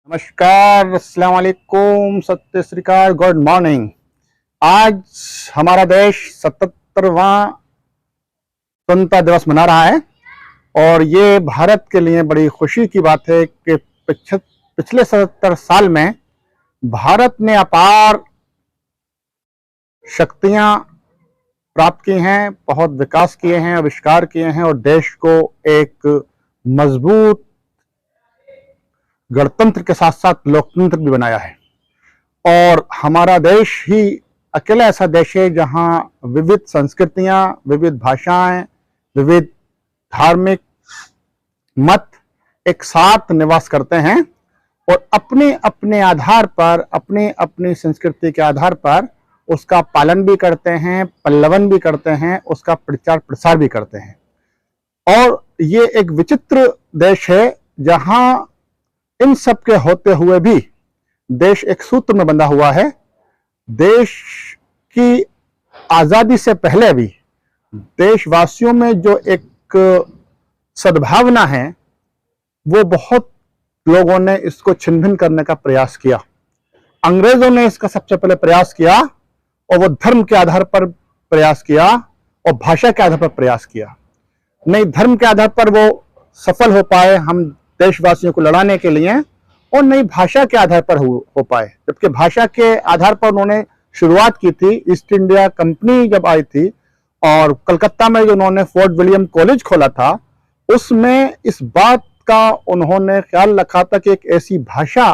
नमस्कार, अस्सलाम वालेकुम, सत्य श्री अकाल, गुड मॉर्निंग। आज हमारा देश 77वां स्वतंत्रता दिवस मना रहा है और ये भारत के लिए बड़ी खुशी की बात है कि पिछले 77 साल में भारत ने अपार शक्तियां प्राप्त की हैं, बहुत विकास किए हैं, आविष्कार किए हैं और देश को एक मजबूत गणतंत्र के साथ साथ लोकतंत्र भी बनाया है। और हमारा देश ही अकेला ऐसा देश है जहां विविध संस्कृतियां, विविध भाषाएं, विविध धार्मिक मत एक साथ निवास करते हैं और अपने अपने आधार पर, अपनी अपनी संस्कृति के आधार पर उसका पालन भी करते हैं, पल्लवन भी करते हैं, उसका प्रचार प्रसार भी करते हैं। और ये एक विचित्र देश है जहां इन सब के होते हुए भी देश एक सूत्र में बंधा हुआ है। देश की आजादी से पहले भी देशवासियों में जो एक सद्भावना है वो बहुत लोगों ने इसको छिन्न भिन्न करने का प्रयास किया। अंग्रेजों ने इसका सबसे पहले प्रयास किया और वो धर्म के आधार पर प्रयास किया और भाषा के आधार पर प्रयास किया। नहीं धर्म के आधार पर वो सफल हो पाए हम देशवासियों को लड़ाने के लिए, और नई भाषा के आधार पर हो पाए। जबकि भाषा के आधार पर उन्होंने शुरुआत की थी, ईस्ट इंडिया कंपनी जब आई थी और कलकत्ता में जो उन्होंने फोर्ट विलियम कॉलेज खोला था, उसमें इस बात का उन्होंने ख्याल रखा था कि एक ऐसी भाषा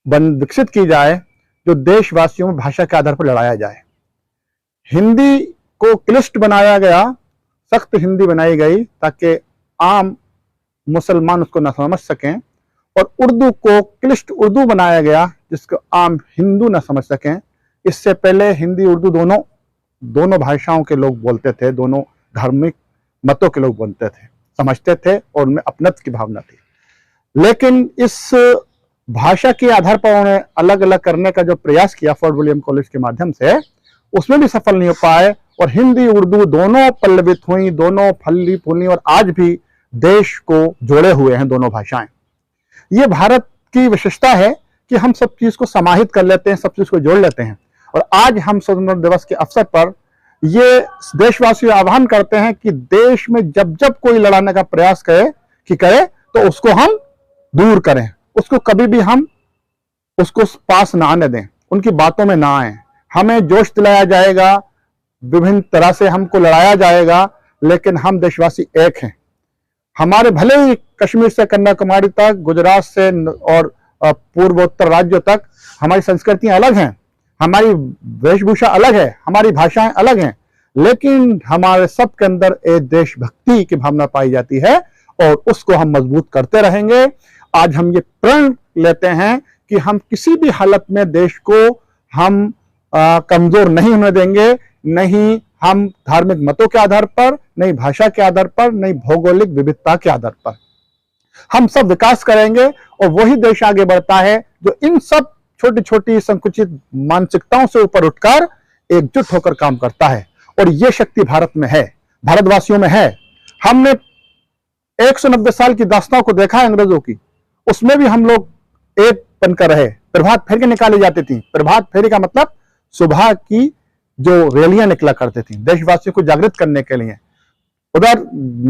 विकसित की जाए जो देशवासियों में भाषा के आधार पर लड़ाया जाए। हिंदी को क्लिष्ट बनाया गया, सख्त हिंदी बनाई गई ताकि आम मुसलमान उसको न समझ सकें, और उर्दू को क्लिष्ट उर्दू बनाया गया जिसको आम हिंदू न समझ सकें। इससे पहले हिंदी उर्दू दोनों भाषाओं के लोग बोलते थे, दोनों धार्मिक मतों के लोग बोलते थे, समझते थे और उनमें अपनत्व की भावना थी। लेकिन इस भाषा के आधार पर उन्होंने अलग अलग करने का जो प्रयास किया फोर्ट विलियम कॉलेज के माध्यम से, उसमें भी सफल नहीं हो पाए और हिंदी उर्दू दोनों पल्लवित हुई, दोनों फली फूली और आज भी देश को जोड़े हुए हैं दोनों भाषाएं। ये भारत की विशेषता है कि हम सब चीज को समाहित कर लेते हैं, सब चीज को जोड़ लेते हैं। और आज हम स्वतंत्रता दिवस के अवसर पर ये देशवासियों आह्वान करते हैं कि देश में जब जब कोई लड़ाने का प्रयास करे तो उसको हम दूर करें, उसको कभी भी हम उसको पास ना आने दें, उनकी बातों में ना आए। हमें जोश दिलाया जाएगा, विभिन्न तरह से हमको लड़ाया जाएगा, लेकिन हम देशवासी एक हैं। हमारे भले ही कश्मीर से कन्याकुमारी तक, गुजरात से और पूर्वोत्तर राज्यों तक हमारी संस्कृतियां अलग हैं, हमारी वेशभूषा अलग है, हमारी भाषाएं अलग हैं, लेकिन हमारे सब के अंदर एक देशभक्ति की भावना पाई जाती है और उसको हम मजबूत करते रहेंगे। आज हम ये प्रण लेते हैं कि हम किसी भी हालत में देश को हम कमजोर नहीं होने देंगे, नहीं हम धार्मिक मतों के आधार पर, नहीं भाषा के आधार पर, नहीं भौगोलिक विविधता के आधार पर। हम सब विकास करेंगे और वही देश आगे बढ़ता है जो इन सब छोटी छोटी संकुचित मानसिकताओं से ऊपर उठकर एकजुट होकर काम करता है। और यह शक्ति भारत में है, भारतवासियों में है। हमने 190 साल की दास्तां को देखा है अंग्रेजों की, उसमें भी हम लोग एक बनकर रहे। प्रभात फेरी निकाली जाती थी। प्रभात फेरी का मतलब सुबह की जो रैलियां निकला करती थी देशवासियों को जागृत करने के लिए। उधर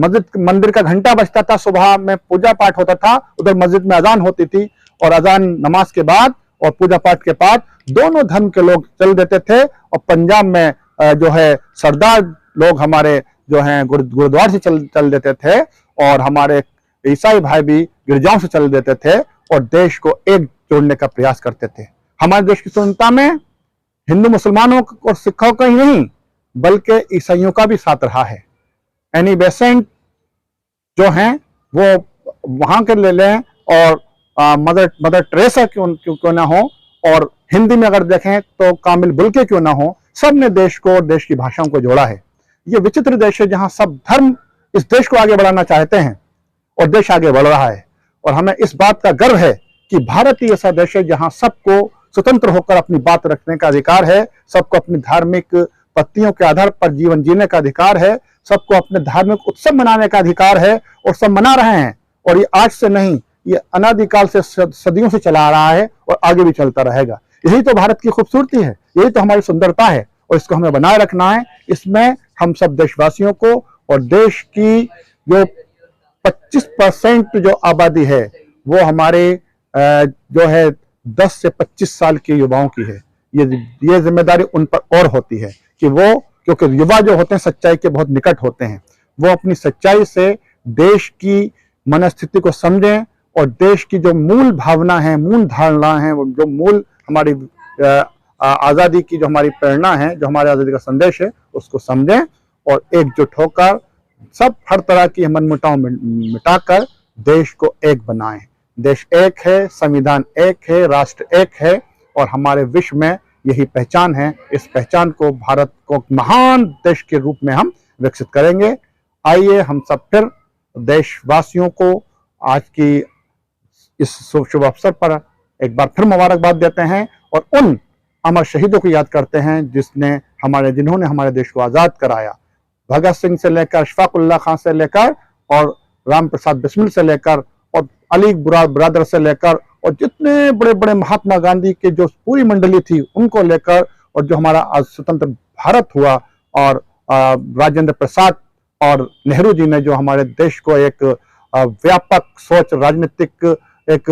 मस्जिद मंदिर का घंटा बजता था, सुबह में पूजा पाठ होता था, उधर मस्जिद में अजान होती थी और अजान नमाज के बाद और पूजा पाठ के बाद दोनों धर्म के लोग चल देते थे। और पंजाब में जो है सरदार लोग हमारे जो हैं गुरुद्वार से चल देते थे और हमारे ईसाई भाई भी गिरजाओं से चल देते थे और देश को एक जोड़ने का प्रयास करते थे। हमारे देश की स्वतंत्रता में हिंदू मुसलमानों और सिखों का ही नहीं बल्कि ईसाइयों का भी साथ रहा है। एनी बेसेंट जो हैं वो वहां के ले लें और मदर टेरेसा क्यों ना हो, और हिंदी में अगर देखें तो कामिल बुल्के क्यों ना हो, सब ने देश को और देश की भाषाओं को जोड़ा है। ये विचित्र देश है जहां सब धर्म इस देश को आगे बढ़ाना चाहते हैं और देश आगे बढ़ रहा है। और हमें इस बात का गर्व है कि भारत ही ऐसा देश है जहां सबको स्वतंत्र होकर अपनी बात रखने का अधिकार है, सबको अपनी धार्मिक पत्तियों के आधार पर जीवन जीने का अधिकार है, सबको अपने धार्मिक उत्सव मनाने का अधिकार है और सब मना रहे हैं। और ये आज से नहीं, ये अनादिकाल से सदियों से चला आ रहा है और आगे भी चलता रहेगा। यही तो भारत की खूबसूरती है, यही तो हमारी सुंदरता है और इसको हमें बनाए रखना है। इसमें हम सब देशवासियों को और देश की जो 25% जो आबादी है वो हमारे जो है 10 से 25 साल के युवाओं की है। ये जिम्मेदारी उन पर और होती है कि वो, क्योंकि युवा जो होते हैं सच्चाई के बहुत निकट होते हैं, वो अपनी सच्चाई से देश की मनस्थिति को समझें और देश की जो मूल भावना है, मूल धारणा है, जो मूल हमारी आज़ादी की जो हमारी प्रेरणा है, जो हमारी आज़ादी का संदेश है, उसको समझें और एकजुट होकर सब हर तरह की मनमुटाव मिटाकर देश को एक बनाएं। देश एक है, संविधान एक है, राष्ट्र एक है और हमारे विश्व में यही पहचान है। इस पहचान को, भारत को महान देश के रूप में हम विकसित करेंगे। आइए हम सब फिर देशवासियों को आज की इस शुभ अवसर पर एक बार फिर मुबारकबाद देते हैं और उन अमर शहीदों को याद करते हैं जिन्होंने हमारे देश को आज़ाद कराया। भगत सिंह से लेकर, अशफाक उल्लाह खां से लेकर और राम प्रसाद बिस्मिल से लेकर और अली बरादर से लेकर और जितने बड़े बड़े महात्मा गांधी के जो पूरी मंडली थी उनको लेकर, और जो हमारा आज स्वतंत्र भारत हुआ और राजेंद्र प्रसाद और नेहरू जी ने जो हमारे देश को एक व्यापक सोच, राजनीतिक एक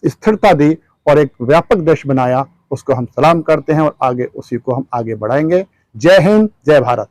स्थिरता दी और एक व्यापक देश बनाया, उसको हम सलाम करते हैं और आगे उसी को हम आगे बढ़ाएंगे। जय हिंद, जय भारत।